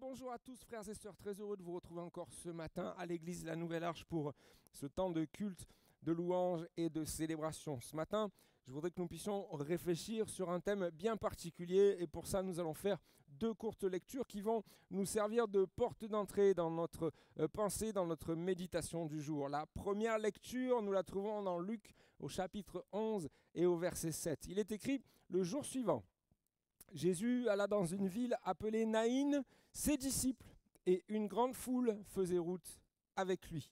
Bonjour à tous frères et sœurs, très heureux de vous retrouver encore ce matin à l'église La Nouvelle Arche pour ce temps de culte, de louange et de célébration. Ce matin, je voudrais que nous puissions réfléchir sur un thème bien particulier et pour ça nous allons faire deux courtes lectures qui vont nous servir de porte d'entrée dans notre pensée, dans notre méditation du jour. La première lecture, nous la trouvons dans Luc au chapitre 11 et au verset 7. Il est écrit « Le jour suivant, Jésus alla dans une ville appelée Naïn, ses disciples et une grande foule faisaient route avec lui. »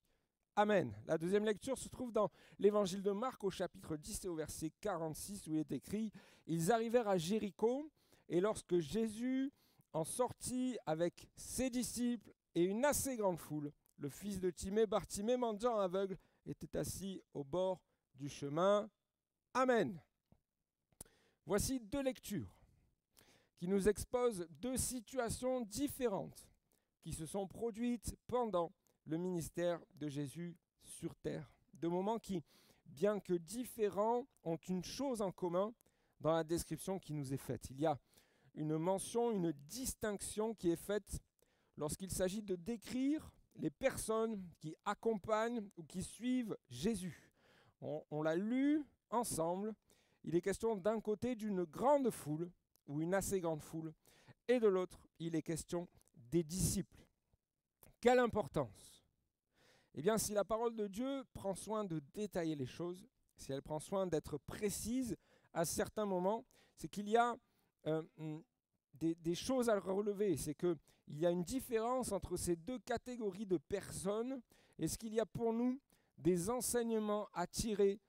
Amen. La deuxième lecture se trouve dans l'évangile de Marc au chapitre 10 et au verset 46 où il est écrit « Ils arrivèrent à Jéricho et lorsque Jésus en sortit avec ses disciples et une assez grande foule, le fils de Timée, Bartimée, mendiant aveugle, était assis au bord du chemin. » Amen. Voici deux lectures qui nous exposent deux situations différentes qui se sont produites pendant le ministère de Jésus sur terre. Deux moments qui, bien que différents, ont une chose en commun dans la description qui nous est faite. Il y a une mention, une distinction qui est faite lorsqu'il s'agit de décrire les personnes qui accompagnent ou qui suivent Jésus. On l'a lu ensemble. Il est question d'un côté d'une grande foule, ou une assez grande foule, et de l'autre, il est question des disciples. Quelle importance! Eh bien, si la parole de Dieu prend soin de détailler les choses, si elle prend soin d'être précise à certains moments, c'est qu'il y a des choses à relever. C'est qu'il y a une différence entre ces deux catégories de personnes. Est-ce qu'il y a pour nous des enseignements à tirer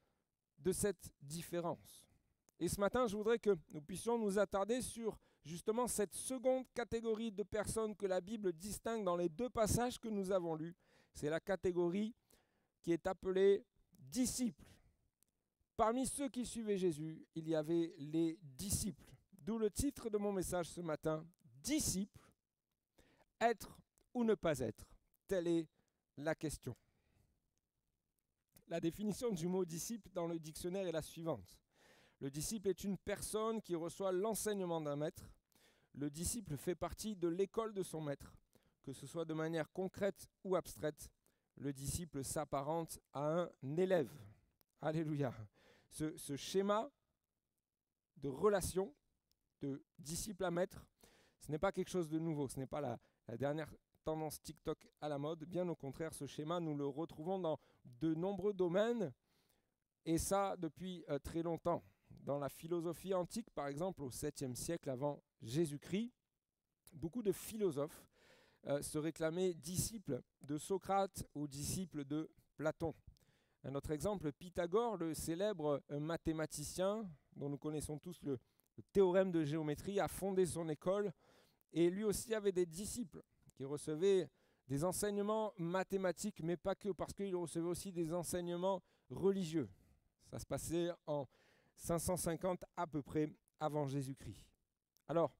de cette différence? Et ce matin, je voudrais que nous puissions nous attarder sur justement cette seconde catégorie de personnes que la Bible distingue dans les deux passages que nous avons lus. C'est la catégorie qui est appelée disciples. Parmi ceux qui suivaient Jésus, il y avait les disciples. D'où le titre de mon message ce matin, disciples, être ou ne pas être. Telle est la question. La définition du mot disciple dans le dictionnaire est la suivante. Le disciple est une personne qui reçoit l'enseignement d'un maître. Le disciple fait partie de l'école de son maître, que ce soit de manière concrète ou abstraite. Le disciple s'apparente à un élève. Alléluia. Ce schéma de relation de disciple à maître, ce n'est pas quelque chose de nouveau. Ce n'est pas la dernière tendance TikTok à la mode. Bien au contraire, ce schéma, nous le retrouvons dans de nombreux domaines, et ça depuis très longtemps. Dans la philosophie antique, par exemple, au 7e siècle avant Jésus-Christ, beaucoup de philosophes se réclamaient disciples de Socrate ou disciples de Platon. Un autre exemple, Pythagore, le célèbre mathématicien dont nous connaissons tous le théorème de géométrie, a fondé son école et lui aussi avait des disciples qui recevaient des enseignements mathématiques, mais pas que, parce qu'il recevait aussi des enseignements religieux. Ça se passait en 550 à peu près avant Jésus-Christ. Alors,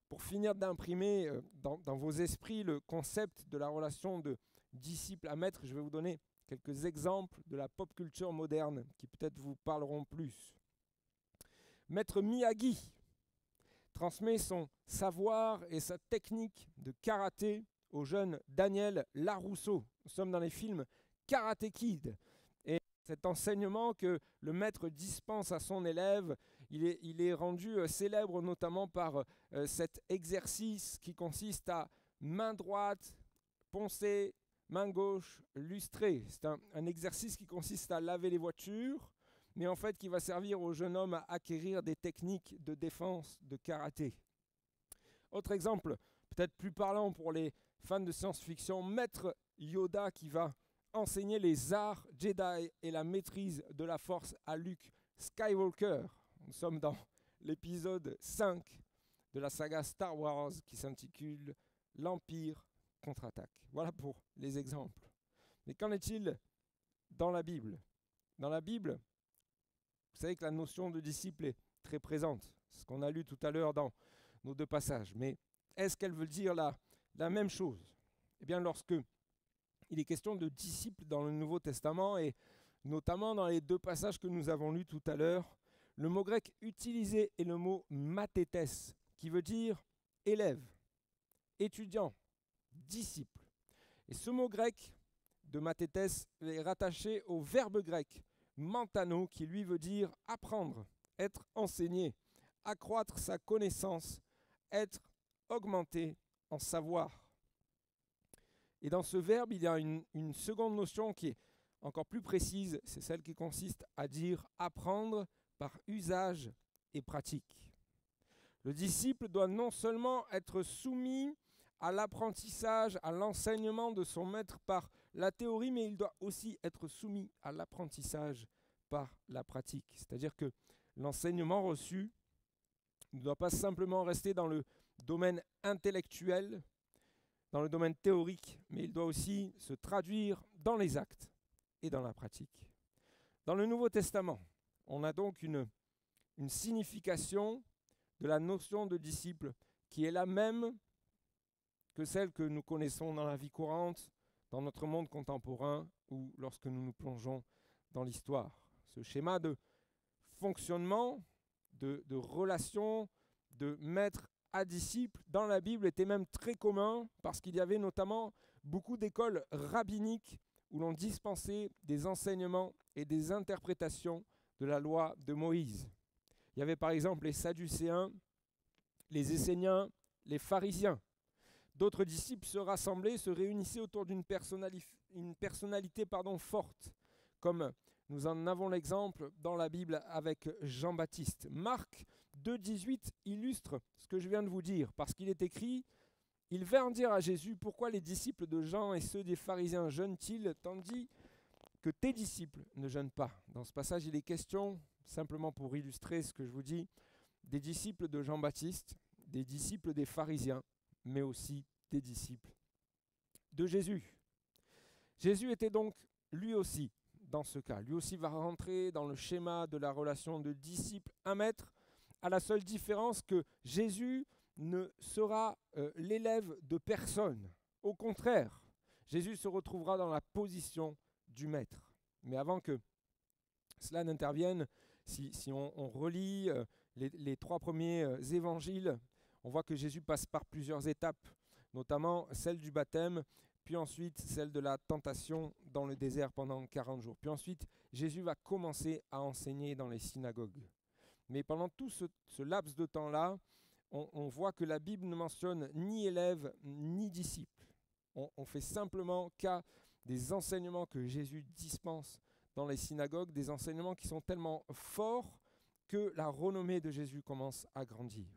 pour finir d'imprimer dans vos esprits le concept de la relation de disciple à maître, je vais vous donner quelques exemples de la pop culture moderne qui peut-être vous parleront plus. Maître Miyagi transmet son savoir et sa technique de karaté au jeune Daniel Larousseau. Nous sommes dans les films Karate Kid. Et cet enseignement que le maître dispense à son élève, il est rendu célèbre notamment par cet exercice qui consiste à main droite, poncer, main gauche, lustrer. C'est un exercice qui consiste à laver les voitures, mais en fait qui va servir au jeune homme à acquérir des techniques de défense de karaté. Autre exemple, peut-être plus parlant pour les fans de science-fiction, Maître Yoda qui va enseigner les arts Jedi et la maîtrise de la force à Luke Skywalker. Nous sommes dans l'épisode 5 de la saga Star Wars qui s'intitule L'Empire contre-attaque. Voilà pour les exemples. Mais qu'en est-il dans la Bible? Dans la Bible, vous savez que la notion de disciple est très présente. C'est ce qu'on a lu tout à l'heure dans nos deux passages. Mais est-ce qu'elle veut dire la même chose? Eh bien, lorsque il est question de disciples dans le Nouveau Testament, et notamment dans les deux passages que nous avons lus tout à l'heure, le mot grec utilisé est le mot mathétes, qui veut dire élève, étudiant, disciple. Et ce mot grec de mathétès est rattaché au verbe grec mantano, qui lui veut dire apprendre, être enseigné, accroître sa connaissance, être augmenté en savoir. Et dans ce verbe, il y a une seconde notion qui est encore plus précise, c'est celle qui consiste à dire apprendre par usage et pratique. Le disciple doit non seulement être soumis à l'apprentissage, à l'enseignement de son maître par la théorie, mais il doit aussi être soumis à l'apprentissage par la pratique. C'est-à-dire que l'enseignement reçu ne doit pas simplement rester dans le domaine intellectuel, dans le domaine théorique, mais il doit aussi se traduire dans les actes et dans la pratique. Dans le Nouveau Testament, on a donc une signification de la notion de disciple qui est la même que celle que nous connaissons dans la vie courante, dans notre monde contemporain ou lorsque nous nous plongeons dans l'histoire. Ce schéma de fonctionnement, de relation, de maître à disciple, dans la Bible était même très commun parce qu'il y avait notamment beaucoup d'écoles rabbiniques où l'on dispensait des enseignements et des interprétations de la loi de Moïse. Il y avait par exemple les Sadducéens, les Esséniens, les pharisiens. D'autres disciples se rassemblaient, se réunissaient autour d'une personnalité forte, comme nous en avons l'exemple dans la Bible avec Jean-Baptiste. Marc 2,18 illustre ce que je viens de vous dire, parce qu'il est écrit « Ils vinrent dire à Jésus, pourquoi les disciples de Jean et ceux des pharisiens jeûnent-ils, tandis que tes disciples ne jeûnent pas ?» Dans ce passage, il est question, simplement pour illustrer ce que je vous dis, des disciples de Jean-Baptiste, des disciples des pharisiens, mais aussi des disciples de Jésus. Jésus était donc lui aussi dans ce cas. Lui aussi va rentrer dans le schéma de la relation de disciple à maître, à la seule différence que Jésus ne sera l'élève de personne. Au contraire, Jésus se retrouvera dans la position du maître. Mais avant que cela n'intervienne, si on relit les 3 premiers évangiles, on voit que Jésus passe par plusieurs étapes, notamment celle du baptême, puis ensuite celle de la tentation dans le désert pendant 40 jours. Puis ensuite, Jésus va commencer à enseigner dans les synagogues. Mais pendant tout ce laps de temps-là, on voit que la Bible ne mentionne ni élève ni disciple. On fait simplement cas des enseignements que Jésus dispense dans les synagogues, des enseignements qui sont tellement forts que la renommée de Jésus commence à grandir.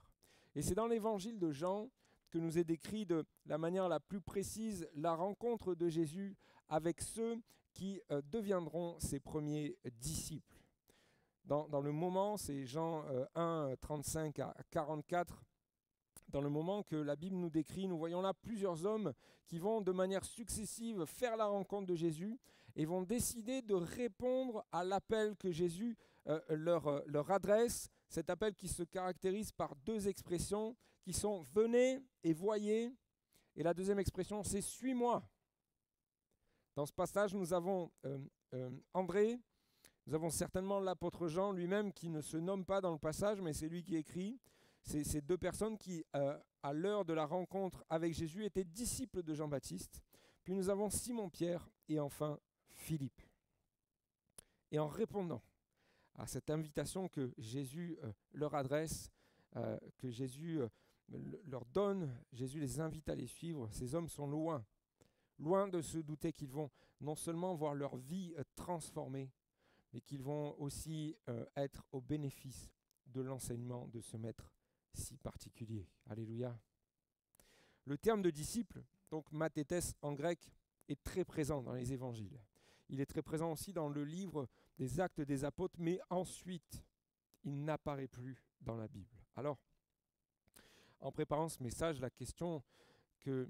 Et c'est dans l'évangile de Jean que nous est décrit de la manière la plus précise la rencontre de Jésus avec ceux qui deviendront ses premiers disciples. Dans le moment, c'est Jean 1, 35 à 44, dans le moment que la Bible nous décrit, nous voyons là plusieurs hommes qui vont de manière successive faire la rencontre de Jésus et vont décider de répondre à l'appel que Jésus leur adresse, cet appel qui se caractérise par 2 expressions qui sont « venez et voyez » et la deuxième expression c'est « suis-moi ». Dans ce passage, nous avons André, nous avons certainement l'apôtre Jean lui-même qui ne se nomme pas dans le passage, mais c'est lui qui écrit. C'est ces 2 personnes qui, à l'heure de la rencontre avec Jésus, étaient disciples de Jean-Baptiste. Puis nous avons Simon-Pierre et enfin Philippe. Et en répondant à cette invitation que Jésus leur adresse, que Jésus leur donne, Jésus les invite à les suivre. Ces hommes sont loin de se douter qu'ils vont non seulement voir leur vie transformée, mais qu'ils vont aussi être au bénéfice de l'enseignement de ce maître si particulier. Alléluia. Le terme de disciple, donc mathétès en grec, est très présent dans les évangiles. Il est très présent aussi dans le livre des Actes des Apôtres, mais ensuite, il n'apparaît plus dans la Bible. Alors, en préparant ce message, la question que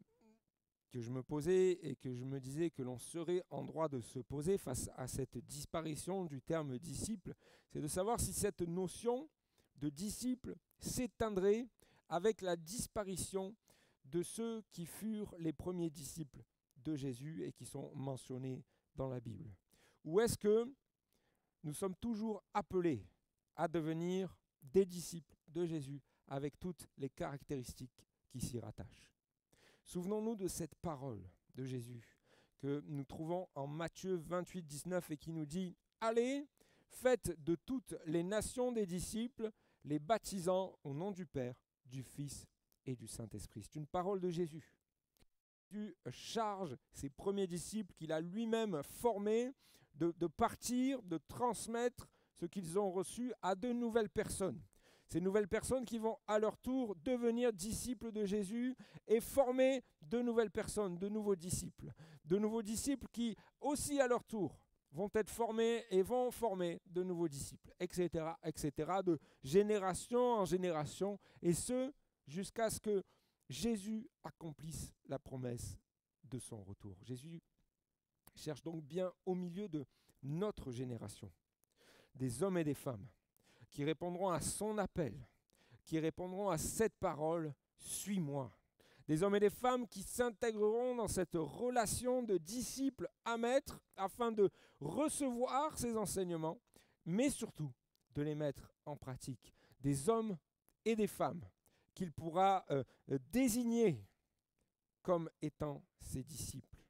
je me posais et que je me disais que l'on serait en droit de se poser face à cette disparition du terme disciple, c'est de savoir si cette notion de disciple s'éteindrait avec la disparition de ceux qui furent les premiers disciples de Jésus et qui sont mentionnés dans la Bible. Ou est-ce que nous sommes toujours appelés à devenir des disciples de Jésus avec toutes les caractéristiques qui s'y rattachent? Souvenons-nous de cette parole de Jésus que nous trouvons en Matthieu 28, 19 et qui nous dit « Allez, faites de toutes les nations des disciples, les baptisant au nom du Père, du Fils et du Saint-Esprit. » C'est une parole de Jésus. Jésus charge ses premiers disciples qu'il a lui-même formés de partir, de transmettre ce qu'ils ont reçu à de nouvelles personnes. Ces nouvelles personnes qui vont à leur tour devenir disciples de Jésus et former de nouvelles personnes, de nouveaux disciples. De nouveaux disciples qui aussi à leur tour vont être formés et vont former de nouveaux disciples, etc., etc., de génération en génération, et ce, jusqu'à ce que Jésus accomplisse la promesse de son retour. Jésus cherche donc bien au milieu de notre génération des hommes et des femmes qui répondront à son appel, qui répondront à cette parole « Suis-moi ». Des hommes et des femmes qui s'intégreront dans cette relation de disciples à maître afin de recevoir ces enseignements, mais surtout de les mettre en pratique. Des hommes et des femmes qu'il pourra désigner comme étant ses disciples.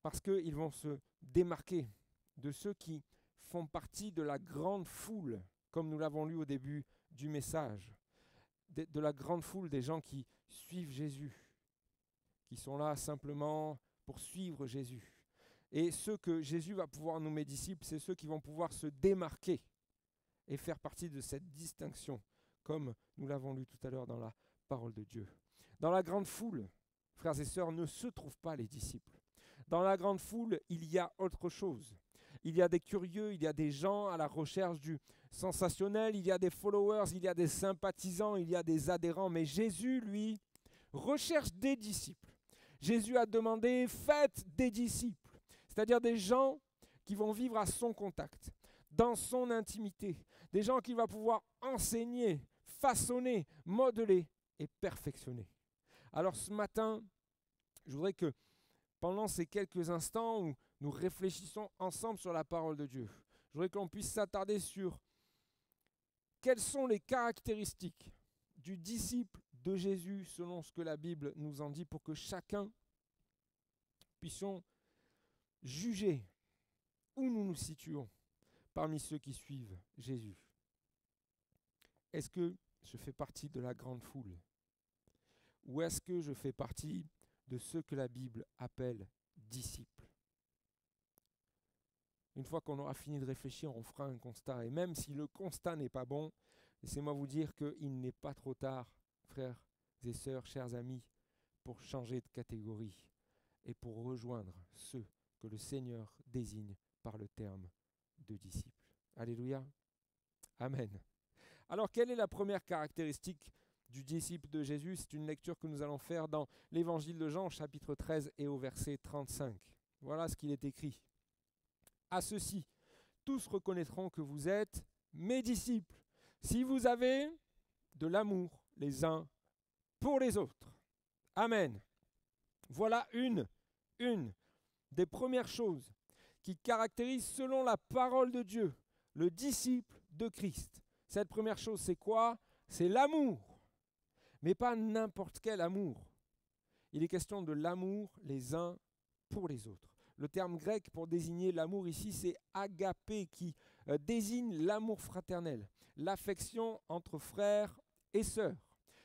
Parce qu'ils vont se démarquer de ceux qui font partie de la grande foule, comme nous l'avons lu au début du message, de la grande foule des gens qui suivent Jésus, qui sont là simplement pour suivre Jésus. Et ceux que Jésus va pouvoir nommer disciples, c'est ceux qui vont pouvoir se démarquer et faire partie de cette distinction, comme nous l'avons lu tout à l'heure dans la parole de Dieu. Dans la grande foule, frères et sœurs, ne se trouvent pas les disciples. Dans la grande foule, il y a autre chose. Il y a des curieux, il y a des gens à la recherche du sensationnel, il y a des followers, il y a des sympathisants, il y a des adhérents. Mais Jésus, lui, recherche des disciples. Jésus a demandé « faites des disciples », c'est-à-dire des gens qui vont vivre à son contact, dans son intimité, des gens qu'il va pouvoir enseigner, façonner, modeler et perfectionner. Alors ce matin, je voudrais que pendant ces quelques instants où nous réfléchissons ensemble sur la parole de Dieu, je voudrais qu'on puisse s'attarder sur quelles sont les caractéristiques du disciple de Jésus selon ce que la Bible nous en dit pour que chacun puissions juger où nous nous situons parmi ceux qui suivent Jésus. Est-ce que je fais partie de la grande foule? Ou est-ce que je fais partie de ceux que la Bible appelle disciples? Une fois qu'on aura fini de réfléchir, on fera un constat. Et même si le constat n'est pas bon, laissez-moi vous dire qu'il n'est pas trop tard, frères et sœurs, chers amis, pour changer de catégorie et pour rejoindre ceux que le Seigneur désigne par le terme de disciples. Alléluia. Amen. Alors, quelle est la première caractéristique du disciple de Jésus? C'est une lecture que nous allons faire dans l'évangile de Jean, au chapitre 13 et au verset 35. Voilà ce qu'il est écrit. À ceci, tous reconnaîtront que vous êtes mes disciples, si vous avez de l'amour les uns pour les autres. Amen. Voilà une des premières choses qui caractérise, selon la parole de Dieu, le disciple de Christ. Cette première chose, c'est quoi? C'est l'amour. Mais pas n'importe quel amour. Il est question de l'amour les uns pour les autres. Le terme grec pour désigner l'amour ici, c'est agapé, qui désigne l'amour fraternel, l'affection entre frères et sœurs.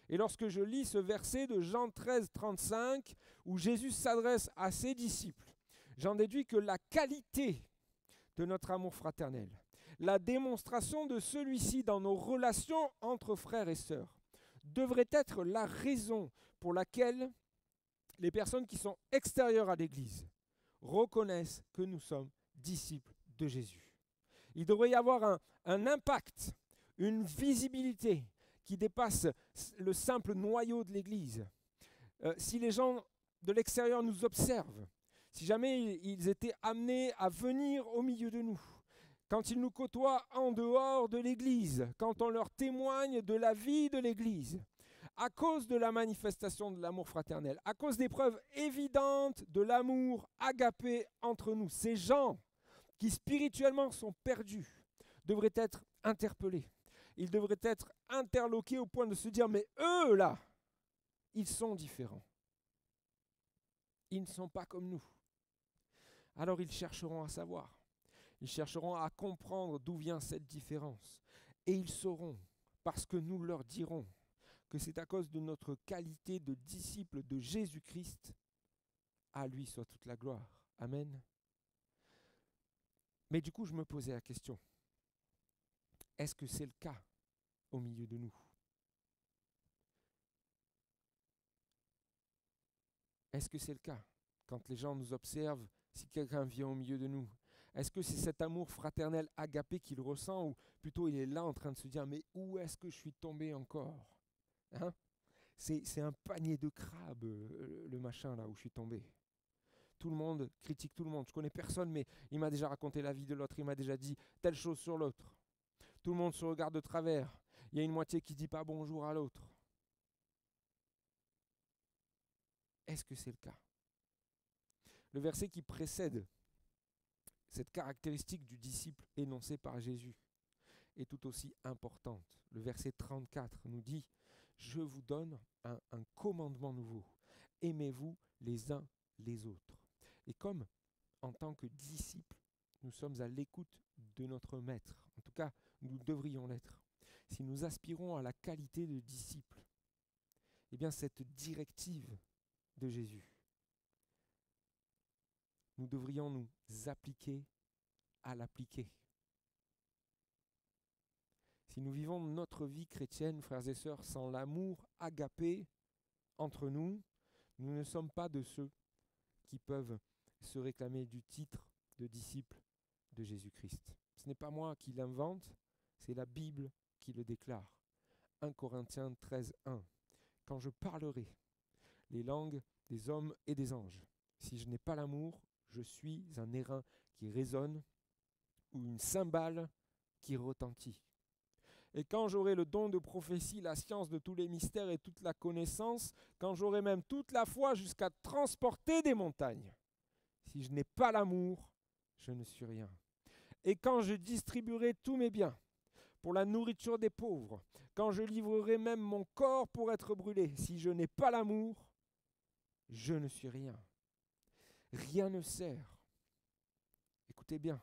Et lorsque je lis ce verset de Jean 13, 35, où Jésus s'adresse à ses disciples, j'en déduis que la qualité de notre amour fraternel, la démonstration de celui-ci dans nos relations entre frères et sœurs, devrait être la raison pour laquelle les personnes qui sont extérieures à l'Église reconnaissent que nous sommes disciples de Jésus. Il devrait y avoir un impact, une visibilité qui dépasse le simple noyau de l'Église. Si les gens de l'extérieur nous observent, si jamais ils étaient amenés à venir au milieu de nous, quand ils nous côtoient en dehors de l'Église, quand on leur témoigne de la vie de l'Église, à cause de la manifestation de l'amour fraternel, à cause des preuves évidentes de l'amour agapé entre nous, ces gens qui spirituellement sont perdus devraient être interpellés. Ils devraient être interloqués au point de se dire, mais eux là, ils sont différents. Ils ne sont pas comme nous. Alors ils chercheront à savoir. Ils chercheront à comprendre d'où vient cette différence. Et ils sauront, parce que nous leur dirons, que c'est à cause de notre qualité de disciples de Jésus-Christ. À lui soit toute la gloire. Amen. Mais du coup, je me posais la question, est-ce que c'est le cas au milieu de nous? Est-ce que c'est le cas quand les gens nous observent, si quelqu'un vient au milieu de nous? Est-ce que c'est cet amour fraternel agapé qu'il ressent, ou plutôt il est là en train de se dire, mais où est-ce que je suis tombé encore? Hein? C'est un panier de crabes, le machin là où je suis tombé. Tout le monde critique tout le monde. Je connais personne, mais il m'a déjà raconté la vie de l'autre. Il m'a déjà dit telle chose sur l'autre. Tout le monde se regarde de travers. Il y a une moitié qui ne dit pas bonjour à l'autre. Est-ce que c'est le cas? Le verset qui précède cette caractéristique du disciple énoncée par Jésus est tout aussi importante. Le verset 34 nous dit « Je vous donne un commandement nouveau. Aimez-vous les uns les autres. » Et comme en tant que disciples, nous sommes à l'écoute de notre maître, en tout cas, nous devrions l'être. Si nous aspirons à la qualité de disciples, eh bien cette directive de Jésus, nous devrions nous appliquer à l'appliquer. Si nous vivons notre vie chrétienne, frères et sœurs, sans l'amour agapé entre nous, nous ne sommes pas de ceux qui peuvent se réclamer du titre de disciple de Jésus-Christ. Ce n'est pas moi qui l'invente, c'est la Bible qui le déclare. 1 Corinthiens 13, 1. Quand je parlerai les langues des hommes et des anges, si je n'ai pas l'amour, je suis un airain qui résonne ou une cymbale qui retentit. Et quand j'aurai le don de prophétie, la science de tous les mystères et toute la connaissance, quand j'aurai même toute la foi jusqu'à transporter des montagnes, si je n'ai pas l'amour, je ne suis rien. Et quand je distribuerai tous mes biens pour la nourriture des pauvres, quand je livrerai même mon corps pour être brûlé, si je n'ai pas l'amour, je ne suis rien. Rien ne sert. Écoutez bien,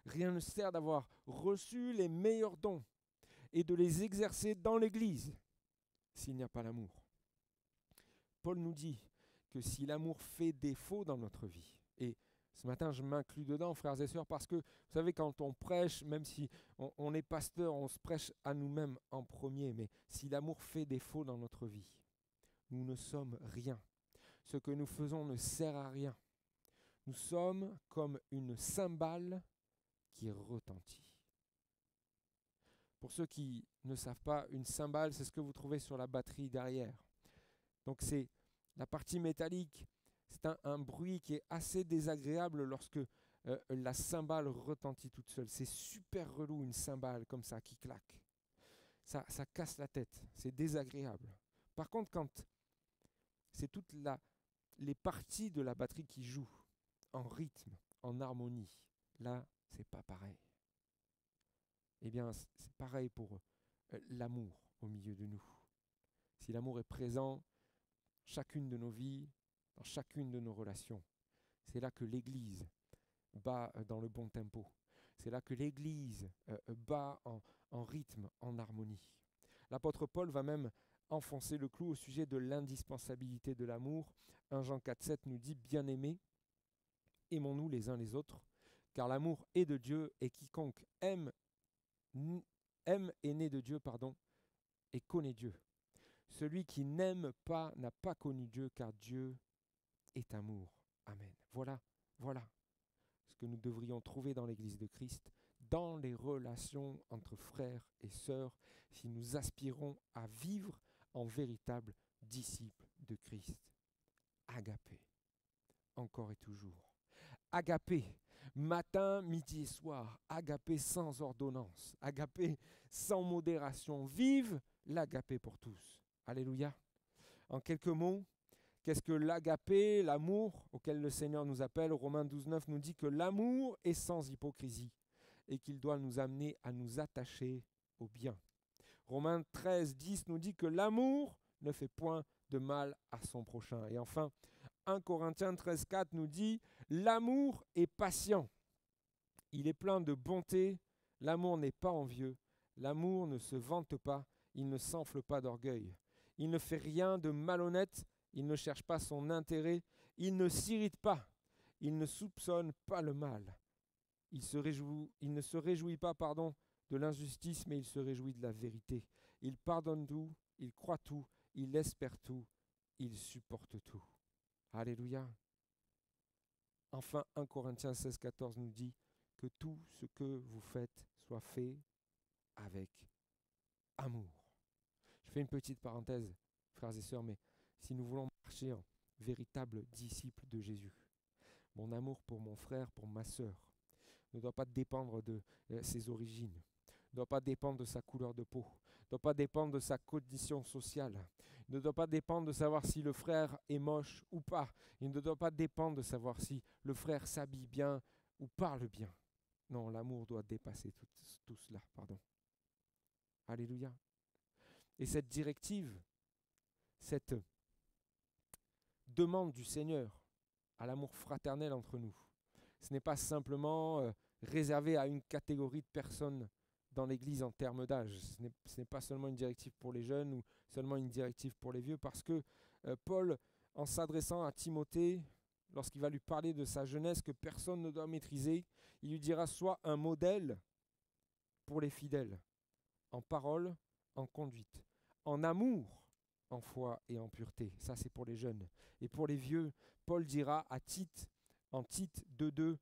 rien ne sert d'avoir reçu les meilleurs dons et de les exercer dans l'Église s'il n'y a pas l'amour. Paul nous dit que si l'amour fait défaut dans notre vie, et ce matin je m'inclus dedans, frères et sœurs, parce que vous savez, quand on prêche, même si on est pasteur, on se prêche à nous-mêmes en premier, mais si l'amour fait défaut dans notre vie, nous ne sommes rien. Ce que nous faisons ne sert à rien. Nous sommes comme une cymbale qui retentit. Pour ceux qui ne savent pas, une cymbale, c'est ce que vous trouvez sur la batterie derrière. Donc c'est la partie métallique. C'est un bruit qui est assez désagréable lorsque la cymbale retentit toute seule. C'est super relou, une cymbale comme ça qui claque. Ça casse la tête, c'est désagréable. Par contre, quand c'est toutes les parties de la batterie qui jouent en rythme, en harmonie, là, c'est pas pareil. Eh bien, c'est pareil pour l'amour au milieu de nous. Si l'amour est présent, chacune de nos vies, dans chacune de nos relations, c'est là que l'Église bat dans le bon tempo. C'est là que l'Église bat en rythme, en harmonie. L'apôtre Paul va même enfoncer le clou au sujet de l'indispensabilité de l'amour. 1 Jean 4,7 nous dit « Bien-aimés, aimons-nous les uns les autres, car l'amour est de Dieu, et quiconque aime est né de Dieu, et connaît Dieu. Celui qui n'aime pas n'a pas connu Dieu, car Dieu est amour. » Amen. Voilà ce que nous devrions trouver dans l'Église de Christ, dans les relations entre frères et sœurs, si nous aspirons à vivre en véritable disciple de Christ. Agapé, encore et toujours. Agapé, matin, midi et soir. Agapé sans ordonnance. Agapé sans modération. Vive l'agapé pour tous. Alléluia. En quelques mots, qu'est-ce que l'agapé, l'amour auquel le Seigneur nous appelle? Romains 12,9 nous dit que l'amour est sans hypocrisie et qu'il doit nous amener à nous attacher au bien. Romains 13,10 nous dit que l'amour ne fait point de mal à son prochain. Et enfin, 1 Corinthiens 13,4 nous dit « L'amour est patient, il est plein de bonté, l'amour n'est pas envieux, l'amour ne se vante pas, il ne s'enfle pas d'orgueil, il ne fait rien de malhonnête, il ne cherche pas son intérêt, il ne s'irrite pas, il ne soupçonne pas le mal, il ne se réjouit pas de l'injustice, mais il se réjouit de la vérité. Il pardonne tout, il croit tout, il espère tout, il supporte tout. » Alléluia. Enfin, 1 Corinthiens 16,14 nous dit que tout ce que vous faites soit fait avec amour. Je fais une petite parenthèse, frères et sœurs, mais si nous voulons marcher en véritables disciples de Jésus, mon amour pour mon frère, pour ma sœur, ne doit pas dépendre de ses origines, ne doit pas dépendre de sa couleur de peau, ne doit pas dépendre de sa condition sociale, ne doit pas dépendre de savoir si le frère est moche ou pas, il ne doit pas dépendre de savoir si le frère s'habille bien ou parle bien. Non, l'amour doit dépasser tout cela. Alléluia. Et cette directive, cette demande du Seigneur à l'amour fraternel entre nous, ce n'est pas simplement réservé à une catégorie de personnes dans l'Église en termes d'âge. Ce n'est pas seulement une directive pour les jeunes ou seulement une directive pour les vieux, parce que Paul, en s'adressant à Timothée, lorsqu'il va lui parler de sa jeunesse que personne ne doit maîtriser, il lui dira: sois un modèle pour les fidèles, en parole, en conduite, en amour, en foi et en pureté. Ça, c'est pour les jeunes. Et pour les vieux, Paul dira à Tite, en Tite 2,2,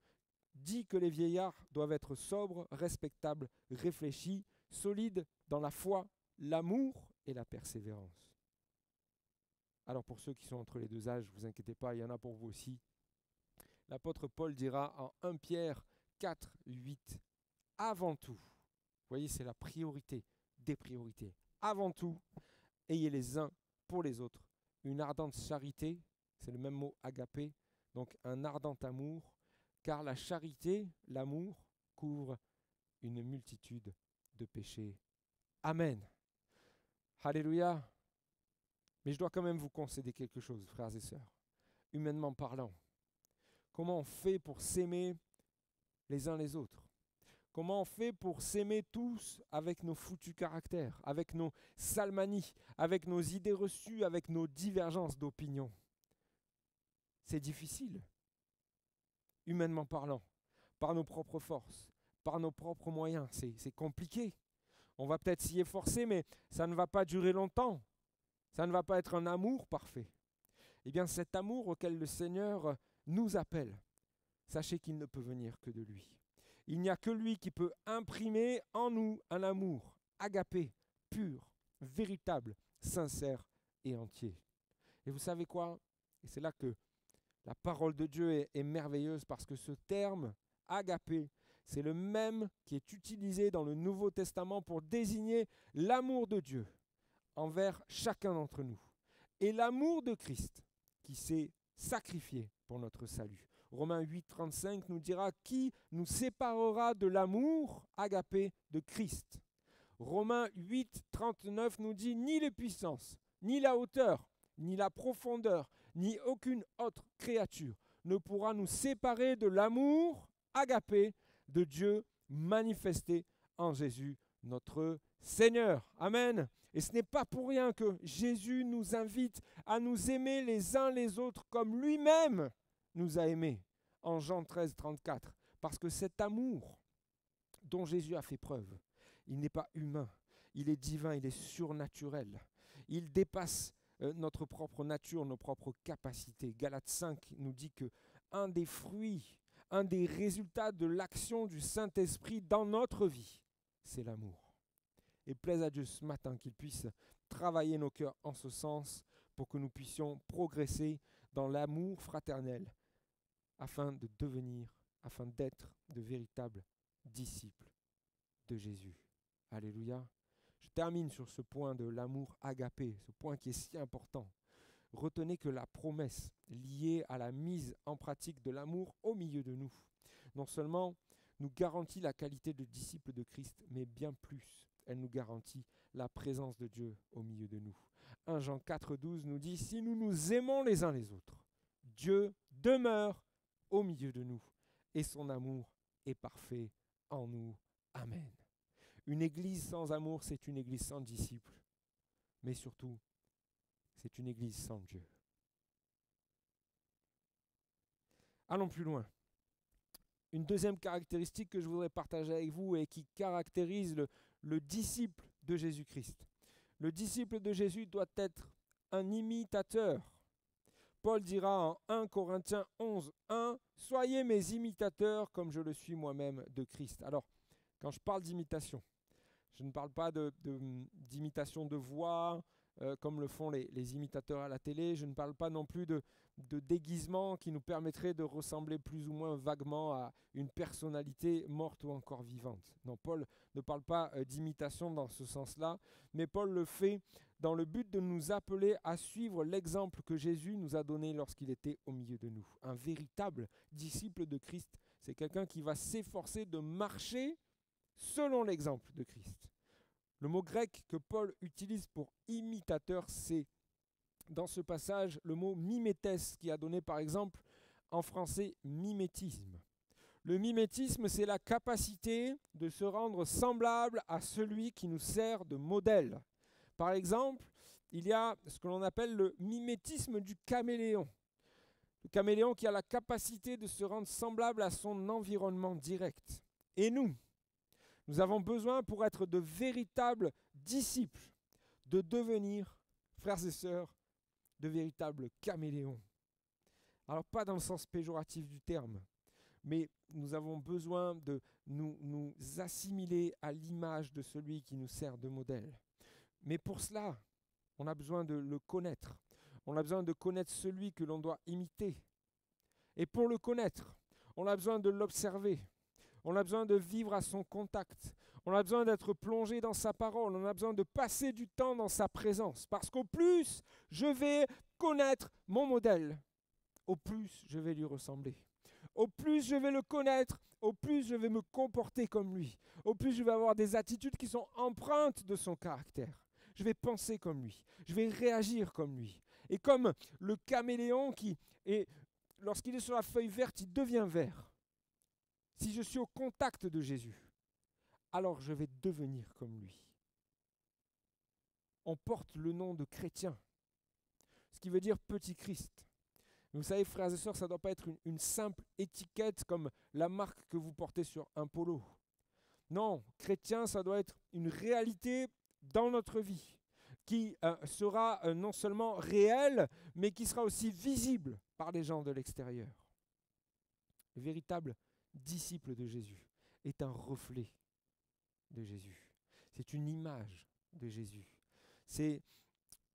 dit que les vieillards doivent être sobres, respectables, réfléchis, solides dans la foi, l'amour et la persévérance. Alors pour ceux qui sont entre les deux âges, ne vous inquiétez pas, il y en a pour vous aussi. L'apôtre Paul dira en 1 Pierre 4, 8, avant tout, vous voyez, c'est la priorité des priorités. Avant tout, ayez les uns pour les autres une ardente charité, c'est le même mot agapé, donc un ardent amour, car la charité, l'amour, couvre une multitude de péchés. Amen. Alléluia. Mais je dois quand même vous concéder quelque chose, frères et sœurs. Humainement parlant, comment on fait pour s'aimer les uns les autres? Comment on fait pour s'aimer tous avec nos foutus caractères, avec nos salmanies, avec nos idées reçues, avec nos divergences d'opinion? C'est difficile, humainement parlant, par nos propres forces, par nos propres moyens. C'est compliqué. On va peut-être s'y efforcer, mais ça ne va pas durer longtemps. Ça ne va pas être un amour parfait. Eh bien, cet amour auquel le Seigneur nous appelle, sachez qu'il ne peut venir que de lui. Il n'y a que lui qui peut imprimer en nous un amour agapé, pur, véritable, sincère et entier. Et vous savez quoi? Et c'est là que la parole de Dieu est merveilleuse, parce que ce terme agapé, c'est le même qui est utilisé dans le Nouveau Testament pour désigner l'amour de Dieu envers chacun d'entre nous. Et l'amour de Christ qui s'est sacrifié pour notre salut. Romains 8, 35 nous dira: qui nous séparera de l'amour agapé de Christ? Romains 8, 39 nous dit: ni les puissances, ni la hauteur, ni la profondeur, ni aucune autre créature ne pourra nous séparer de l'amour agapé de Dieu manifesté en Jésus notre Seigneur. Amen. Et ce n'est pas pour rien que Jésus nous invite à nous aimer les uns les autres comme lui-même nous a aimés, en Jean 13, 34. Parce que cet amour dont Jésus a fait preuve, il n'est pas humain, il est divin, il est surnaturel. Il dépasse notre propre nature, nos propres capacités. Galates 5 nous dit que un des fruits, un des résultats de l'action du Saint-Esprit dans notre vie, c'est l'amour. Et plaise à Dieu ce matin qu'il puisse travailler nos cœurs en ce sens pour que nous puissions progresser dans l'amour fraternel afin d'être de véritables disciples de Jésus. Alléluia. Je termine sur ce point de l'amour agapé, ce point qui est si important. Retenez que la promesse liée à la mise en pratique de l'amour au milieu de nous, non seulement nous garantit la qualité de disciples de Christ, mais bien plus, elle nous garantit la présence de Dieu au milieu de nous. 1 Jean 4, 12 nous dit: si nous nous aimons les uns les autres, Dieu demeure au milieu de nous et son amour est parfait en nous. Amen. Une église sans amour, c'est une église sans disciples, mais surtout, c'est une église sans Dieu. Allons plus loin. Une deuxième caractéristique que je voudrais partager avec vous et qui caractérise le disciple de Jésus-Christ. Le disciple de Jésus doit être un imitateur. Paul dira en 1 Corinthiens 11, 1, « Soyez mes imitateurs comme je le suis moi-même de Christ. » Alors, quand je parle d'imitation, je ne parle pas d'imitation de voix, comme le font les imitateurs à la télé. Je ne parle pas non plus de déguisement qui nous permettrait de ressembler plus ou moins vaguement à une personnalité morte ou encore vivante. Non, Paul ne parle pas d'imitation dans ce sens-là, mais Paul le fait dans le but de nous appeler à suivre l'exemple que Jésus nous a donné lorsqu'il était au milieu de nous. Un véritable disciple de Christ, c'est quelqu'un qui va s'efforcer de marcher selon l'exemple de Christ. Le mot grec que Paul utilise pour imitateur, c'est dans ce passage le mot mimétès, qui a donné par exemple en français mimétisme. Le mimétisme, c'est la capacité de se rendre semblable à celui qui nous sert de modèle. Par exemple, il y a ce que l'on appelle le mimétisme du caméléon. Le caméléon qui a la capacité de se rendre semblable à son environnement direct. Et nous avons besoin pour être de véritables disciples, de devenir, frères et sœurs, de véritables caméléons. Alors pas dans le sens péjoratif du terme, mais nous avons besoin de nous assimiler à l'image de celui qui nous sert de modèle. Mais pour cela, on a besoin de le connaître. On a besoin de connaître celui que l'on doit imiter. Et pour le connaître, on a besoin de l'observer. On a besoin de vivre à son contact. On a besoin d'être plongé dans sa parole. On a besoin de passer du temps dans sa présence. Parce qu'au plus je vais connaître mon modèle, au plus je vais lui ressembler. Au plus je vais le connaître, au plus je vais me comporter comme lui. Au plus je vais avoir des attitudes qui sont empreintes de son caractère. Je vais penser comme lui. Je vais réagir comme lui. Et comme le caméléon lorsqu'il est sur la feuille verte, il devient vert. Si je suis au contact de Jésus, alors je vais devenir comme lui. On porte le nom de chrétien, ce qui veut dire petit Christ. Vous savez, frères et sœurs, ça ne doit pas être une simple étiquette comme la marque que vous portez sur un polo. Non, chrétien, ça doit être une réalité dans notre vie qui sera non seulement réelle, mais qui sera aussi visible par les gens de l'extérieur. Le véritable disciple de Jésus est un reflet de Jésus. C'est une image de Jésus. C'est,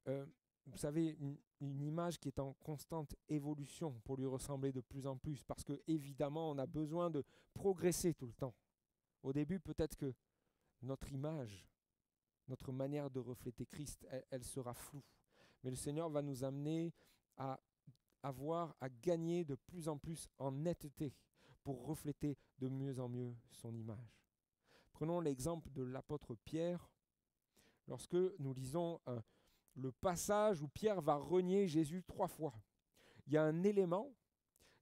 vous savez, une image qui est en constante évolution pour lui ressembler de plus en plus, parce que évidemment, on a besoin de progresser tout le temps. Au début, peut-être que notre image, notre manière de refléter Christ, elle sera floue. Mais le Seigneur va nous amener à gagner de plus en plus en netteté pour refléter de mieux en mieux son image. Prenons l'exemple de l'apôtre Pierre. Lorsque nous lisons le passage où Pierre va renier Jésus 3 fois, il y a un élément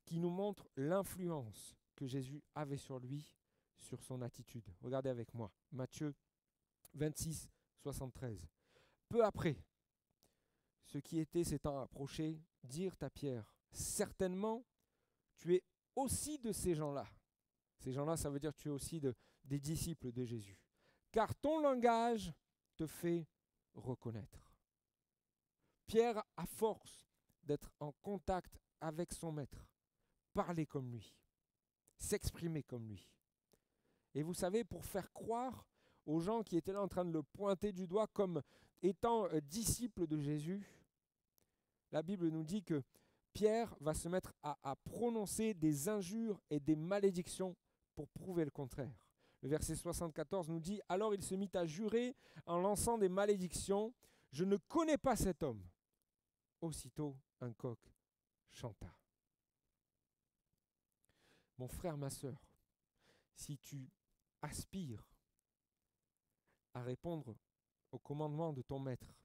qui nous montre l'influence que Jésus avait sur lui, sur son attitude. Regardez avec moi, Matthieu 26, 73. Peu après, ceux qui étaient s'étant approchés dirent à Pierre, « Certainement, tu es aussi de ces gens-là. » Ces gens-là, ça veut dire que tu es aussi des disciples de Jésus. « Car ton langage te fait reconnaître. » Pierre, à force d'être en contact avec son maître, parlait comme lui, s'exprimer comme lui. Et vous savez, pour faire croire aux gens qui étaient là en train de le pointer du doigt comme étant disciple de Jésus, la Bible nous dit que Pierre va se mettre à prononcer des injures et des malédictions pour prouver le contraire. Le verset 74 nous dit « Alors il se mit à jurer en lançant des malédictions. Je ne connais pas cet homme. » Aussitôt, un coq chanta. Mon frère, ma sœur, si tu aspires à répondre au commandement de ton maître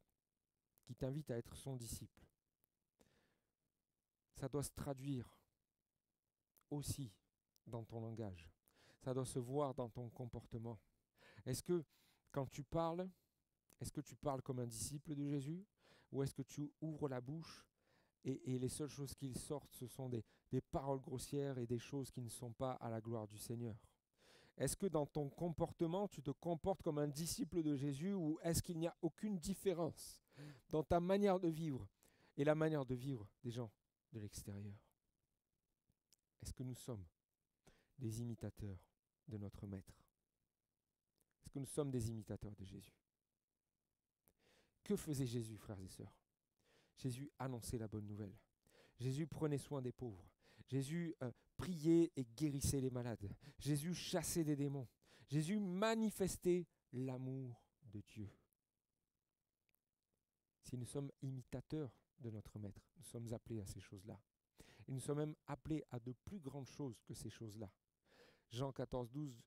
qui t'invite à être son disciple, ça doit se traduire aussi dans ton langage. Ça doit se voir dans ton comportement. Est-ce que quand tu parles, est-ce que tu parles comme un disciple de Jésus ou est-ce que tu ouvres la bouche et les seules choses qui sortent, ce sont des paroles grossières et des choses qui ne sont pas à la gloire du Seigneur? Est-ce que dans ton comportement, tu te comportes comme un disciple de Jésus ou est-ce qu'il n'y a aucune différence dans ta manière de vivre et la manière de vivre des gens de l'extérieur? Est-ce que nous sommes des imitateurs de notre Maître? Est-ce que nous sommes des imitateurs de Jésus? Que faisait Jésus, frères et sœurs? Jésus annonçait la bonne nouvelle. Jésus prenait soin des pauvres. Jésus priait et guérissait les malades. Jésus chassait des démons. Jésus manifestait l'amour de Dieu. Si nous sommes imitateurs de notre Maître, nous sommes appelés à ces choses-là. Et nous sommes même appelés à de plus grandes choses que ces choses-là. Jean 14, 12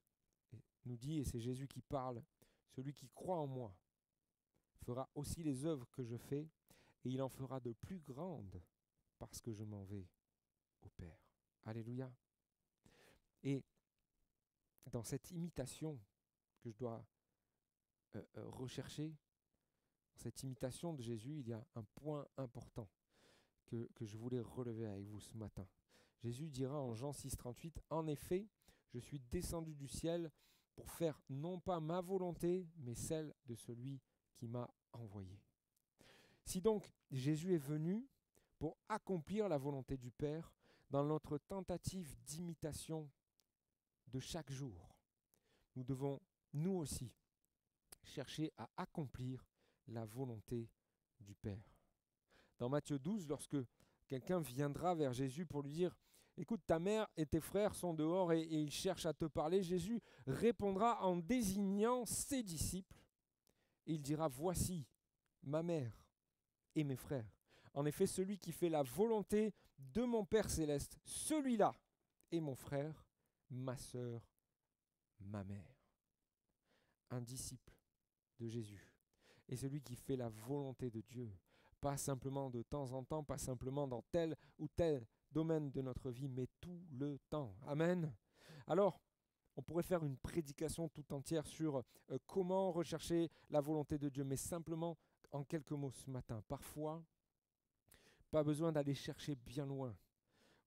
nous dit, et c'est Jésus qui parle, « Celui qui croit en moi fera aussi les œuvres que je fais, et il en fera de plus grandes, parce que je m'en vais au Père. » Alléluia. Et dans cette imitation que je dois rechercher, dans cette imitation de Jésus, il y a un point important que je voulais relever avec vous ce matin. Jésus dira en Jean 6, 38, « En effet, je suis descendu du ciel pour faire non pas ma volonté, mais celle de celui qui m'a envoyé. » Si donc Jésus est venu pour accomplir la volonté du Père dans notre tentative d'imitation de chaque jour, nous devons, nous aussi, chercher à accomplir la volonté du Père. Dans Matthieu 12, lorsque quelqu'un viendra vers Jésus pour lui dire « Écoute, ta mère et tes frères sont dehors et ils cherchent à te parler », Jésus répondra en désignant ses disciples. Et il dira « Voici ma mère et mes frères. En effet, celui qui fait la volonté de mon Père céleste, celui-là est mon frère, ma sœur, ma mère. » Un disciple de Jésus est celui qui fait la volonté de Dieu, pas simplement de temps en temps, pas simplement dans tel ou tel domaine de notre vie, mais tout le temps. Amen. Alors, on pourrait faire une prédication tout entière sur comment rechercher la volonté de Dieu, mais simplement en quelques mots ce matin. Parfois, pas besoin d'aller chercher bien loin,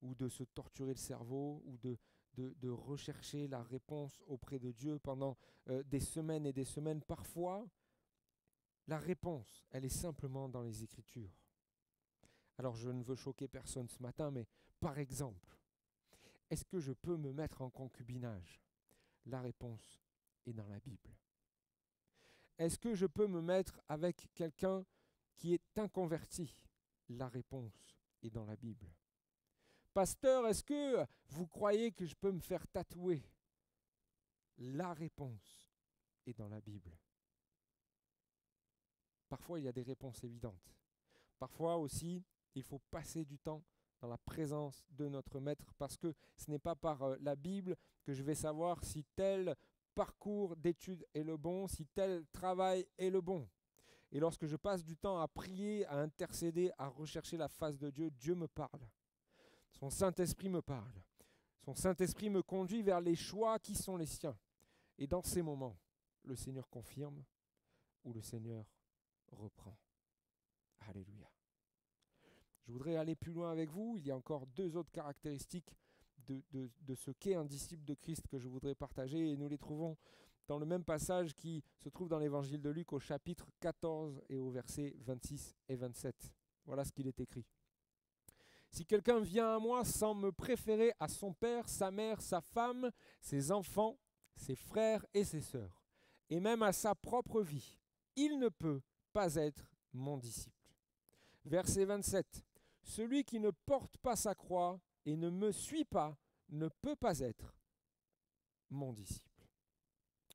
ou de se torturer le cerveau, ou de rechercher la réponse auprès de Dieu pendant des semaines et des semaines. Parfois, la réponse, elle est simplement dans les Écritures. Alors je ne veux choquer personne ce matin, mais par exemple, est-ce que je peux me mettre en concubinage? La réponse est dans la Bible. Est-ce que je peux me mettre avec quelqu'un qui est inconverti? La réponse est dans la Bible. Pasteur, est-ce que vous croyez que je peux me faire tatouer? La réponse est dans la Bible. Parfois, il y a des réponses évidentes. Parfois aussi, il faut passer du temps dans la présence de notre Maître parce que ce n'est pas par la Bible que je vais savoir si tel parcours d'études est le bon, si tel travail est le bon. Et lorsque je passe du temps à prier, à intercéder, à rechercher la face de Dieu, Dieu me parle. Son Saint-Esprit me parle. Son Saint-Esprit me conduit vers les choix qui sont les siens. Et dans ces moments, le Seigneur confirme ou le Seigneur reprend. Alléluia. Je voudrais aller plus loin avec vous. Il y a encore deux autres caractéristiques de ce qu'est un disciple de Christ que je voudrais partager. Et nous les trouvons dans le même passage qui se trouve dans l'évangile de Luc au chapitre 14 et au verset 26 et 27. Voilà ce qu'il est écrit. « Si quelqu'un vient à moi sans me préférer à son père, sa mère, sa femme, ses enfants, ses frères et ses sœurs, et même à sa propre vie, il ne peut pas être mon disciple. » Verset 27. « Celui qui ne porte pas sa croix et ne me suit pas ne peut pas être mon disciple. »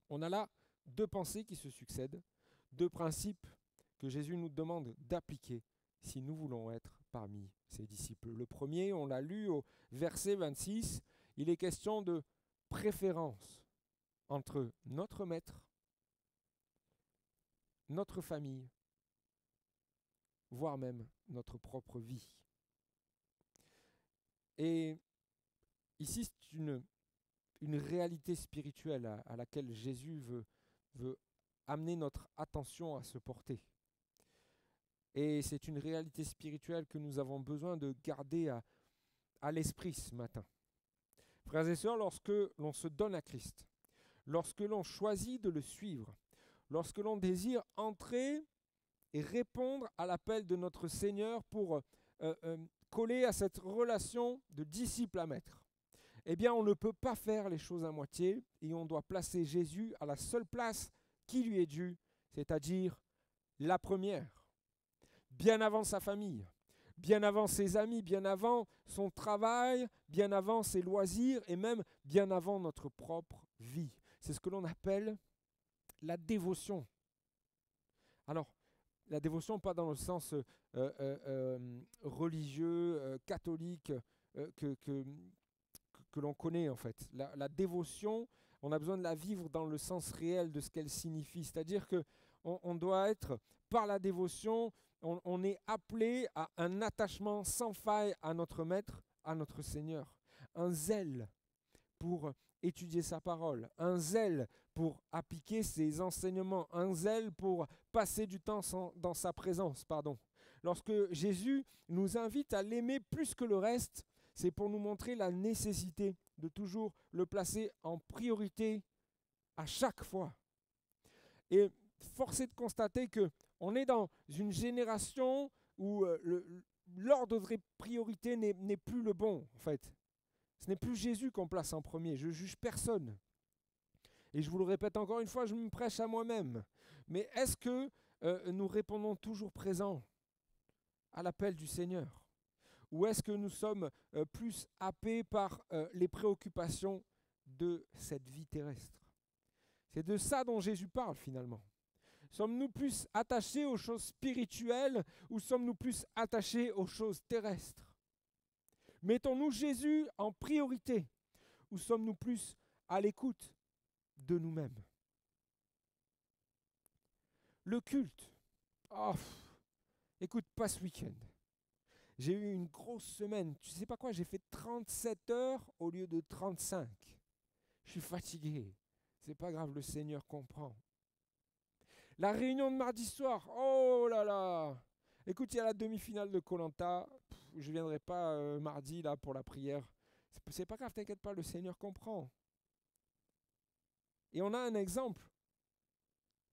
On a là deux pensées qui se succèdent, deux principes que Jésus nous demande d'appliquer si nous voulons être parmi ses disciples. Le premier, on l'a lu au verset 26, il est question de préférence entre notre Maître, notre famille, voire même notre propre vie. Et ici, c'est une réalité spirituelle à laquelle Jésus veut amener notre attention à se porter. Et c'est une réalité spirituelle que nous avons besoin de garder à l'esprit ce matin. Frères et sœurs, lorsque l'on se donne à Christ, lorsque l'on choisit de le suivre, lorsque l'on désire entrer et répondre à l'appel de notre Seigneur pour coller à cette relation de disciple à maître, eh bien on ne peut pas faire les choses à moitié et on doit placer Jésus à la seule place qui lui est due, c'est-à-dire la première, bien avant sa famille, bien avant ses amis, bien avant son travail, bien avant ses loisirs et même bien avant notre propre vie. C'est ce que l'on appelle la dévotion. Alors, la dévotion, pas dans le sens religieux, catholique que l'on connaît en fait. La dévotion, on a besoin de la vivre dans le sens réel de ce qu'elle signifie. C'est-à-dire qu'on doit être, par la dévotion, on est appelé à un attachement sans faille à notre Maître, à notre Seigneur. Un zèle pour étudier sa parole, un zèle pour appliquer ses enseignements, un zèle pour passer du temps dans sa présence. Lorsque Jésus nous invite à l'aimer plus que le reste, c'est pour nous montrer la nécessité de toujours le placer en priorité à chaque fois. Et force est de constater qu'on est dans une génération où l'ordre de priorité n'est plus le bon, en fait. Ce n'est plus Jésus qu'on place en premier. Je juge personne. Et je vous le répète encore une fois, je me prêche à moi-même. Mais est-ce que nous répondons toujours présents à l'appel du Seigneur? Ou est-ce que nous sommes plus happés par les préoccupations de cette vie terrestre? C'est de ça dont Jésus parle finalement. Sommes-nous plus attachés aux choses spirituelles ou sommes-nous plus attachés aux choses terrestres? Mettons-nous Jésus en priorité ou sommes-nous plus à l'écoute de nous-mêmes? Le culte. Oh, écoute, pas ce week-end. J'ai eu une grosse semaine. Tu sais pas quoi, j'ai fait 37 heures au lieu de 35. Je suis fatigué. C'est pas grave, le Seigneur comprend. La réunion de mardi soir. Oh là là. Écoute, il y a la demi-finale de Koh-Lanta. Je viendrai pas mardi là pour la prière. C'est pas grave, t'inquiète pas, le Seigneur comprend. Et on a un exemple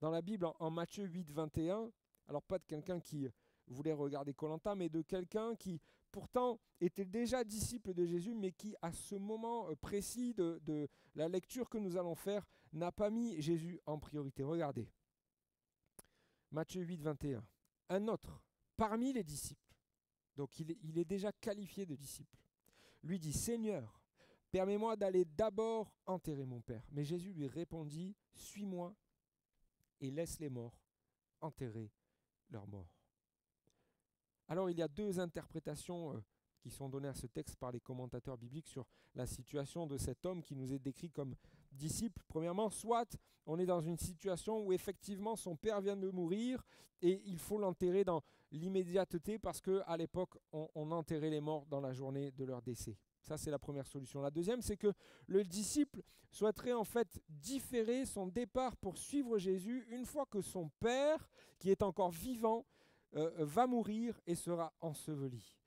dans la Bible en Matthieu 8, 21. Alors pas de quelqu'un qui voulait regarder Koh-Lanta, mais de quelqu'un qui pourtant était déjà disciple de Jésus, mais qui à ce moment précis de la lecture que nous allons faire, n'a pas mis Jésus en priorité. Regardez. Matthieu 8, 21. Un autre, parmi les disciples, donc il est déjà qualifié de disciple, lui dit, Seigneur, permets-moi d'aller d'abord enterrer mon père. Mais Jésus lui répondit, suis-moi et laisse les morts enterrer leurs morts. Alors il y a deux interprétations qui sont données à ce texte par les commentateurs bibliques sur la situation de cet homme qui nous est décrit comme disciple. Premièrement, soit on est dans une situation où effectivement son père vient de mourir et il faut l'enterrer dans l'immédiateté parce qu'à l'époque on enterrait les morts dans la journée de leur décès. Ça, c'est la première solution. La deuxième, c'est que le disciple souhaiterait en fait différer son départ pour suivre Jésus une fois que son père, qui est encore vivant, va mourir et sera enseveli.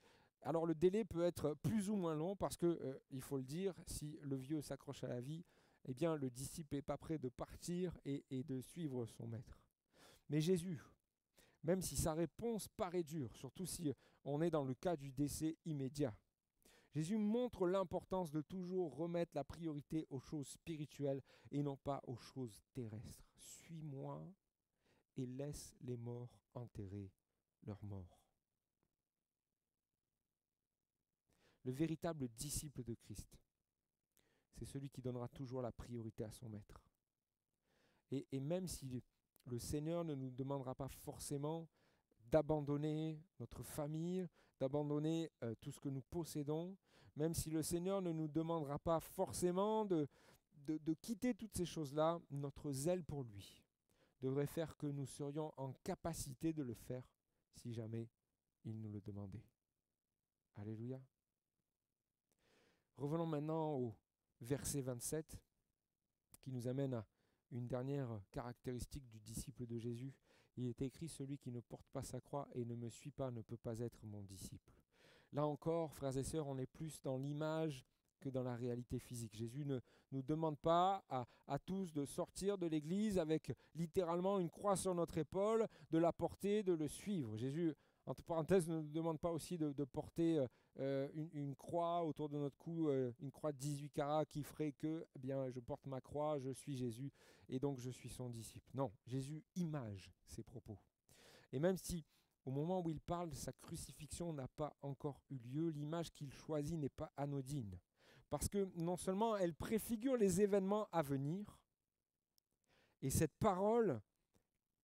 Alors le délai peut être plus ou moins long parce que, il faut le dire, si le vieux s'accroche à la vie, eh bien le disciple n'est pas prêt de partir et de suivre son maître. Mais Jésus, même si sa réponse paraît dure, surtout si on est dans le cas du décès immédiat, Jésus montre l'importance de toujours remettre la priorité aux choses spirituelles et non pas aux choses terrestres. Suis-moi et laisse les morts enterrer leurs morts. Le véritable disciple de Christ, c'est celui qui donnera toujours la priorité à son maître. Et même si le Seigneur ne nous demandera pas forcément d'abandonner notre famille, d'abandonner tout ce que nous possédons, même si le Seigneur ne nous demandera pas forcément de quitter toutes ces choses-là, notre zèle pour lui devrait faire que nous serions en capacité de le faire si jamais il nous le demandait. Alléluia. Revenons maintenant au verset 27 qui nous amène à une dernière caractéristique du disciple de Jésus. Il est écrit: celui qui ne porte pas sa croix et ne me suit pas ne peut pas être mon disciple. Là encore, frères et sœurs, on est plus dans l'image que dans la réalité physique. Jésus ne nous demande pas à tous de sortir de l'église avec littéralement une croix sur notre épaule, de la porter, de le suivre. Jésus, entre parenthèses, ne nous demande pas aussi de porter une croix autour de notre cou, une croix de 18 carats qui ferait que, eh bien, je porte ma croix, je suis Jésus et donc je suis son disciple. Non, Jésus image ses propos. Et même si au moment où il parle, sa crucifixion n'a pas encore eu lieu, l'image qu'il choisit n'est pas anodine. Parce que non seulement elle préfigure les événements à venir, et cette parole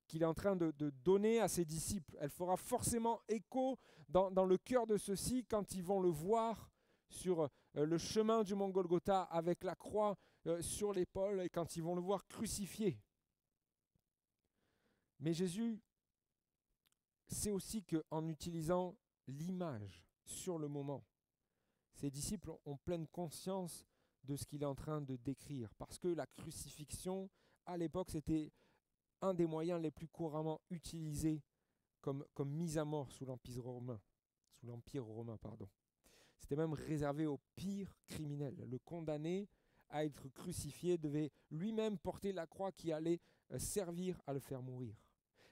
qu'il est en train de donner à ses disciples, elle fera forcément écho dans le cœur de ceux-ci quand ils vont le voir sur le chemin du mont Golgotha avec la croix sur l'épaule et quand ils vont le voir crucifié. Mais Jésus sait aussi qu'en utilisant l'image sur le moment, ses disciples ont pleine conscience de ce qu'il est en train de décrire, parce que la crucifixion, à l'époque, c'était un des moyens les plus couramment utilisés comme mise à mort sous l'Empire romain. C'était même réservé aux pires criminels. Le condamné à être crucifié devait lui-même porter la croix qui allait servir à le faire mourir.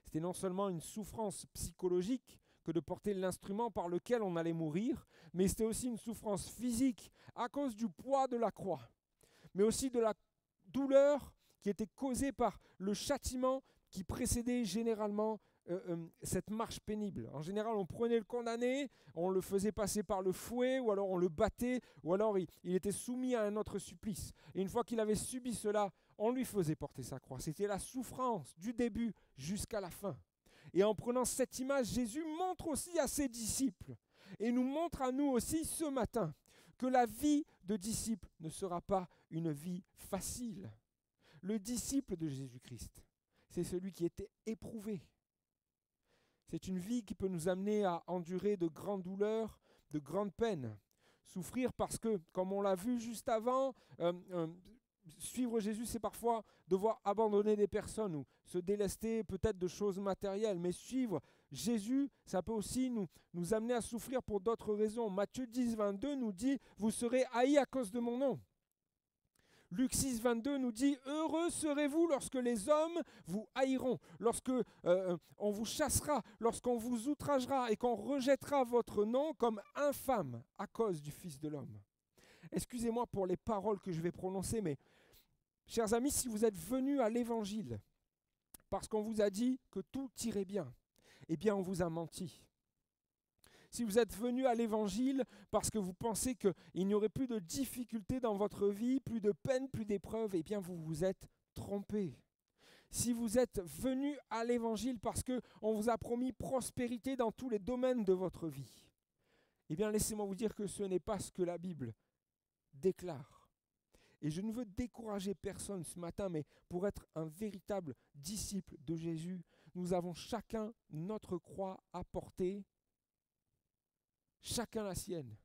C'était non seulement une souffrance psychologique que de porter l'instrument par lequel on allait mourir, mais c'était aussi une souffrance physique à cause du poids de la croix, mais aussi de la douleur qui était causée par le châtiment qui précédait généralement cette marche pénible. En général, on prenait le condamné, on le faisait passer par le fouet, ou alors on le battait, ou alors il était soumis à un autre supplice. Et une fois qu'il avait subi cela, on lui faisait porter sa croix. C'était la souffrance du début jusqu'à la fin. Et en prenant cette image, Jésus montre aussi à ses disciples, et nous montre à nous aussi ce matin, que la vie de disciple ne sera pas une vie facile. Le disciple de Jésus-Christ, c'est celui qui était éprouvé. C'est une vie qui peut nous amener à endurer de grandes douleurs, de grandes peines. Souffrir parce que, comme on l'a vu juste avant, suivre Jésus, c'est parfois devoir abandonner des personnes ou se délester peut-être de choses matérielles. Mais suivre Jésus, ça peut aussi nous amener à souffrir pour d'autres raisons. Matthieu 10, 22 nous dit « Vous serez haïs à cause de mon nom ». Luc 6, 22 nous dit « Heureux serez-vous lorsque les hommes vous haïront, lorsque on vous chassera, lorsqu'on vous outragera et qu'on rejettera votre nom comme infâme à cause du Fils de l'homme. » Excusez-moi pour les paroles que je vais prononcer, mais chers amis, si vous êtes venus à l'Évangile parce qu'on vous a dit que tout irait bien, eh bien on vous a menti. Si vous êtes venu à l'Évangile parce que vous pensez qu'il n'y aurait plus de difficultés dans votre vie, plus de peine, plus d'épreuves, eh bien vous vous êtes trompé. Si vous êtes venu à l'Évangile parce qu'on vous a promis prospérité dans tous les domaines de votre vie, eh bien laissez-moi vous dire que ce n'est pas ce que la Bible déclare. Et je ne veux décourager personne ce matin, mais pour être un véritable disciple de Jésus, nous avons chacun notre croix à porter, chacun la sienne,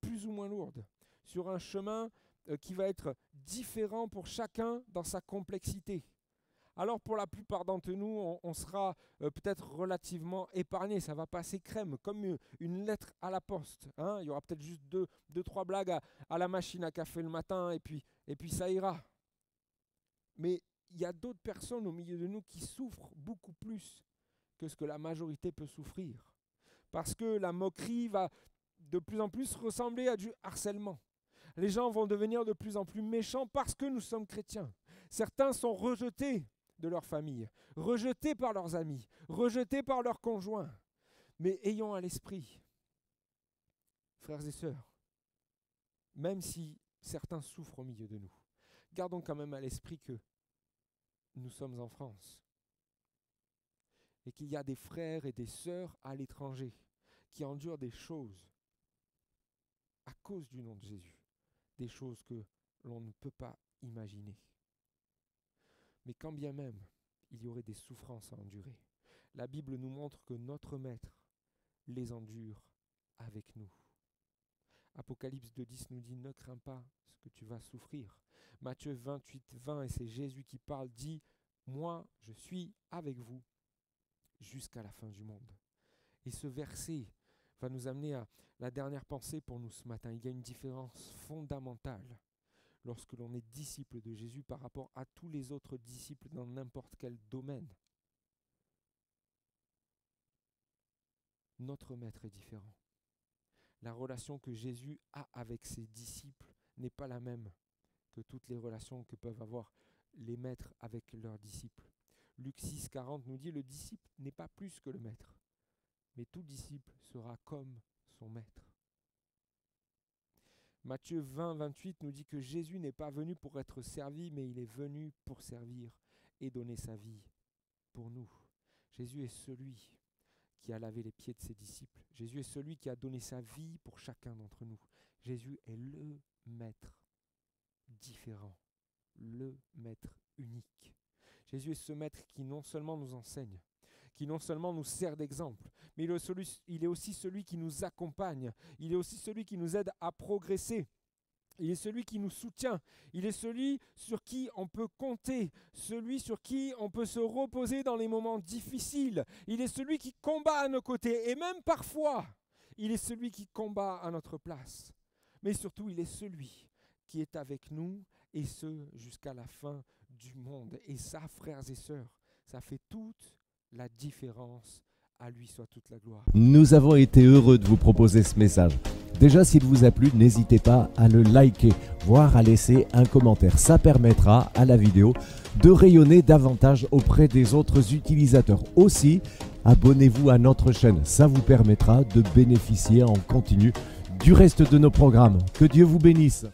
plus ou moins lourde, sur un chemin qui va être différent pour chacun dans sa complexité. Alors pour la plupart d'entre nous, on sera peut-être relativement épargné, ça va passer crème, comme une lettre à la poste. Hein. Il y aura peut-être juste deux, trois blagues à la machine à café le matin et puis ça ira. Mais il y a d'autres personnes au milieu de nous qui souffrent beaucoup plus que ce que la majorité peut souffrir. Parce que la moquerie va de plus en plus ressembler à du harcèlement. Les gens vont devenir de plus en plus méchants parce que nous sommes chrétiens. Certains sont rejetés de leur famille, rejetés par leurs amis, rejetés par leurs conjoints. Mais ayons à l'esprit, frères et sœurs, même si certains souffrent au milieu de nous, gardons quand même à l'esprit que nous sommes en France et qu'il y a des frères et des sœurs à l'étranger qui endurent des choses à cause du nom de Jésus, des choses que l'on ne peut pas imaginer. Mais quand bien même il y aurait des souffrances à endurer, la Bible nous montre que notre Maître les endure avec nous. Apocalypse 2,10 nous dit « Ne crains pas ce que tu vas souffrir ». Matthieu 28,20, et c'est Jésus qui parle, dit « Moi, je suis avec vous jusqu'à la fin du monde ». Et ce verset va nous amener à la dernière pensée pour nous ce matin. Il y a une différence fondamentale lorsque l'on est disciple de Jésus par rapport à tous les autres disciples dans n'importe quel domaine. Notre maître est différent. La relation que Jésus a avec ses disciples n'est pas la même que toutes les relations que peuvent avoir les maîtres avec leurs disciples. Luc 6,40 nous dit « Le disciple n'est pas plus que le maître, mais tout disciple sera comme son maître. » Matthieu 20,28 nous dit que Jésus n'est pas venu pour être servi, mais il est venu pour servir et donner sa vie pour nous. Jésus est celui qui a lavé les pieds de ses disciples. Jésus est celui qui a donné sa vie pour chacun d'entre nous. Jésus est le maître différent, le maître unique. Jésus est ce maître qui non seulement nous enseigne, qui non seulement nous sert d'exemple, mais il est aussi celui qui nous accompagne, il est aussi celui qui nous aide à progresser, il est celui qui nous soutient, il est celui sur qui on peut compter, celui sur qui on peut se reposer dans les moments difficiles, il est celui qui combat à nos côtés, et même parfois, il est celui qui combat à notre place. Mais surtout, il est celui qui est avec nous, et ce, jusqu'à la fin du monde. Et ça, frères et sœurs, ça fait toute la différence. À lui soit toute la gloire. Nous avons été heureux de vous proposer ce message. Déjà, s'il vous a plu, n'hésitez pas à le liker, voire à laisser un commentaire. Ça permettra à la vidéo de rayonner davantage auprès des autres utilisateurs. Aussi, abonnez-vous à notre chaîne. Ça vous permettra de bénéficier en continu du reste de nos programmes. Que Dieu vous bénisse.